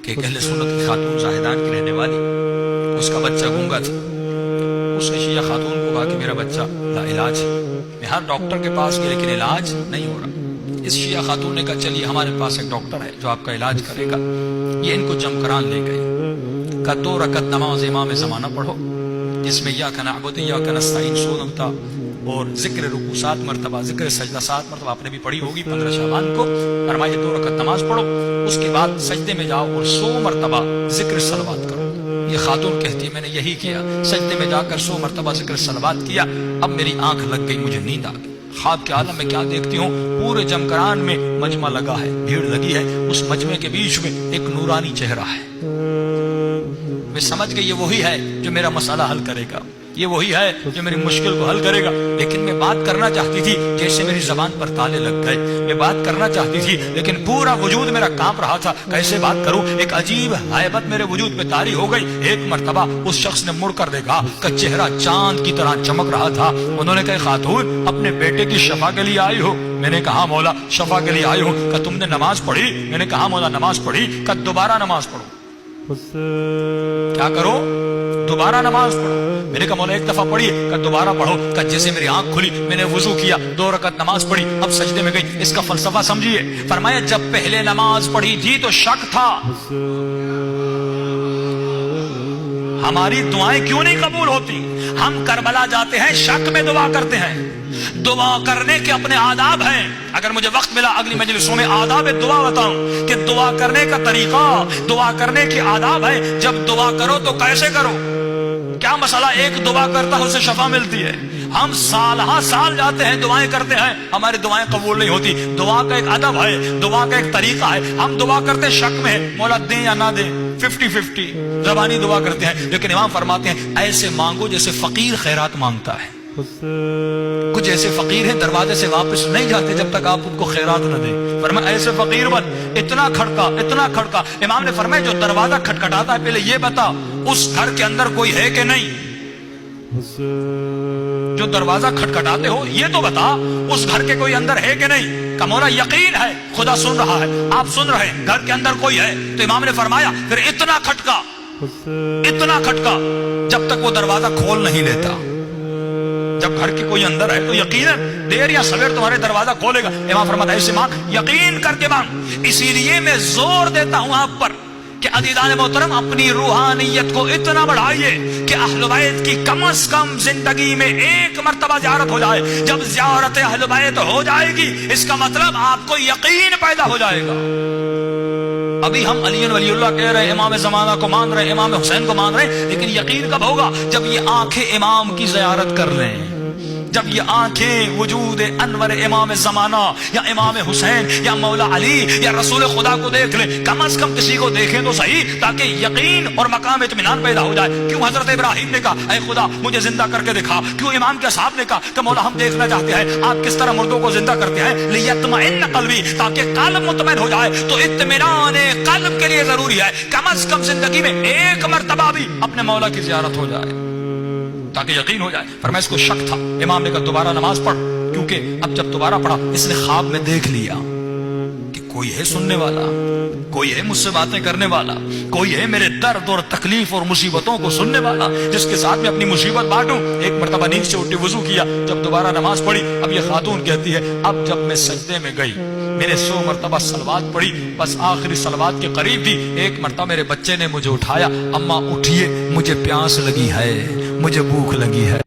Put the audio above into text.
کہ ایک اہل سنت کی خاتون زاہدان کی رہنے والی، اس کا بچہ گونگا تھا۔ اس نے شیعہ خاتون کو کہا کہ میرا بچہ لا علاج ہے، میں ہر ڈاکٹر کے پاس گیا لیکن علاج نہیں ہو رہا۔ اس شیعہ خاتون نے کہا چلیے ہمارے پاس ایک ڈاکٹر ہے جو آپ کا علاج کرے گا۔ یہ ان کو جمکران لے گئے، کہا 2 رکعت نماز امام زمانہ پڑھو جس میں ایاک نعبد و ایاک نستعین سورہ تھا، اور ذکر رکوع 7 مرتبہ، ذکر سجدہ 7 مرتبہ، آپ نے بھی پڑھی ہوگی 15 شعبان کو۔ فرمایا 2 رکعت نماز پڑھو، اس کے بعد سجدے میں جاؤ اور 100 مرتبہ ذکر صلوات کرو۔ یہ خاتون کہتی ہے میں نے یہی کیا، سجدے میں جا کر 100 مرتبہ ذکر صلوات کیا، اب میری آنکھ لگ گئی، مجھے نیند آ گئی۔ خواب کے عالم میں کیا دیکھتی ہوں، پورے جمکران میں مجمع لگا ہے، بھیڑ لگی ہے، اس مجمع کے بیچ میں ایک نورانی چہرہ ہے۔ میں سمجھ گئی یہ وہی ہے جو میرا مسئلہ حل کرے گا، یہ وہی ہے جو میری مشکل کو حل کرے گا۔ لیکن میں بات کرنا چاہتی تھی، جیسے میری زبان پر تالے لگ گئے۔ میں بات کرنا چاہتی تھی لیکن پورا وجود میرا کانپ رہا تھا، کیسے بات کروں؟ ایک عجیب ہیبت میرے وجود پہ طاری ہو گئی۔ ایک مرتبہ اس شخص نے مڑ کر دیکھا کہ چہرہ چاند کی طرح چمک رہا تھا۔ انہوں نے کہا خاتون اپنے بیٹے کی شفا کے لیے آئی ہو؟ میں نے کہا مولا شفا کے لیے آئی ہوں۔ کہ تم نے نماز پڑھی؟ میں نے کہا مولا نماز پڑھی۔ کہ دوبارہ نماز پڑھو۔ کیا کرو؟ دوبارہ نماز پڑھو۔ میں نے کہا مولا ایک دفعہ پڑھی، کہ دوبارہ پڑھو۔ کہ جیسے میری آنکھ کھلی میں نے وضو کیا، 2 رکعت نماز پڑھی، اب سجدے میں گئی۔ اس کا فلسفہ سمجھیے۔ فرمایا جب پہلے نماز پڑھی تھی تو شک تھا، ہماری دعائیں کیوں نہیں قبول ہوتی؟ ہم کربلا جاتے ہیں، شک میں دعا کرتے ہیں۔ دعا کرنے کے اپنے آداب ہیں، اگر مجھے وقت ملا اگلی مجلسوں میں آداب دعا بتاؤں کہ دعا کرنے کا طریقہ، دعا کرنے کے آداب ہیں۔ جب دعا کرو تو کیسے کرو؟ کیا مسئلہ ایک دعا کرتا ہے اسے شفا ملتی ہے؟ ہم سال سال جاتے ہیں دعائیں کرتے ہیں، ہماری دعائیں قبول نہیں ہوتی۔ دعا کا ایک ادب ہے، دعا کا ایک طریقہ ہے۔ ہم دعا کرتے شک میں، مولا دیں یا نہ دیں، 50-50 زبانی دعا کرتے ہیں۔ لیکن امام فرماتے ہیں ایسے مانگو جیسے فقیر خیرات مانگتا ہے۔ کچھ ایسے فقیر ہیں دروازے سے واپس نہیں جاتے جب تک آپ ان کو خیرات نہ دیں۔ فرمایا ایسے فقیر بن، اتنا کھڑکا اتنا کھڑکا۔ امام نے فرمایا جو دروازہ کھٹکھٹاتا ہے پہلے یہ بتا اس گھر کے اندر کوئی ہے کہ نہیں؟ جو دروازہ کھٹکھٹاتے ہو یہ تو بتا اس گھر کے کوئی اندر ہے کہ نہیں؟ کہ مولا یقین ہے خدا سن رہا ہے، آپ سن رہے ہیں، گھر کے اندر کوئی ہے۔ تو امام نے فرمایا پھر اتنا کھٹکا جب تک وہ دروازہ کھول نہیں لیتا۔ جب گھر کے کوئی اندر ہے تو یقیناً دیر یا سویر تمہارے دروازہ کھولے گا۔ امام فرماتا ہے ایسے مانگ، یقین کر کے مانگ۔ اسی لیے میں زور دیتا ہوں آپ پر کہ عزیزان محترم اپنی روحانیت کو اتنا بڑھائیے کہ اہل بیت کی کم از کم زندگی میں 1 مرتبہ زیارت ہو جائے۔ جب زیارت اہل بیت ہو جائے گی اس کا مطلب آپ کو یقین پیدا ہو جائے گا۔ ابھی ہم علی ولی اللہ کہہ رہے ہیں، امام زمانہ کو مان رہے ہیں، امام حسین کو مان رہے ہیں، لیکن یقین کب ہوگا؟ جب یہ آنکھیں امام کی زیارت کر لیں، جب یہ آنکھیں وجود انور امام زمانہ یا امام حسین یا مولا علی یا رسول خدا کو دیکھ لیں، کم از کم کسی کو دیکھیں تو صحیح، تاکہ یقین اور مقام اطمینان پیدا ہو جائے۔ کیوں حضرت ابراہیم نے کہا اے خدا مجھے زندہ کر کے دکھا؟ کیوں امام کے صاحب نے کہا کہ مولا ہم دیکھنا چاہتے ہیں آپ کس طرح مردوں کو زندہ کرتے ہیں، لیطمئن قلبی، تاکہ قلب مطمئن ہو جائے۔ تو اطمینان قلب کے لیے ضروری ہے کم از کم زندگی میں 1 مرتبہ بھی اپنے مولا کی زیارت ہو جائے تاکہ یقین ہو جائے۔ فرمایا اس کو شک تھا، امام نے کہا دوبارہ نماز پڑھ، کیونکہ اب جب دوبارہ پڑھا اس نے خواب میں دیکھ لیا کہ کوئی ہے سننے والا، کوئی ہے مجھ سے باتیں کرنے والا، کوئی ہے میرے درد اور تکلیف اور مصیبتوں کو سننے والا جس کے ساتھ میں اپنی مصیبت بانٹوں۔ ایک مرتبہ نیند سے اٹھی، وضو کیا، جب دوبارہ نماز پڑھی، اب یہ خاتون کہتی ہے اب جب میں سجدے میں گئی میں نے 100 مرتبہ صلوات پڑھی، بس آخری صلوات کے قریب تھی، ایک مرتبہ میرے بچے نے مجھے اٹھایا، اماں اٹھیے مجھے پیاس لگی ہے، مجھے بھوک لگی ہے۔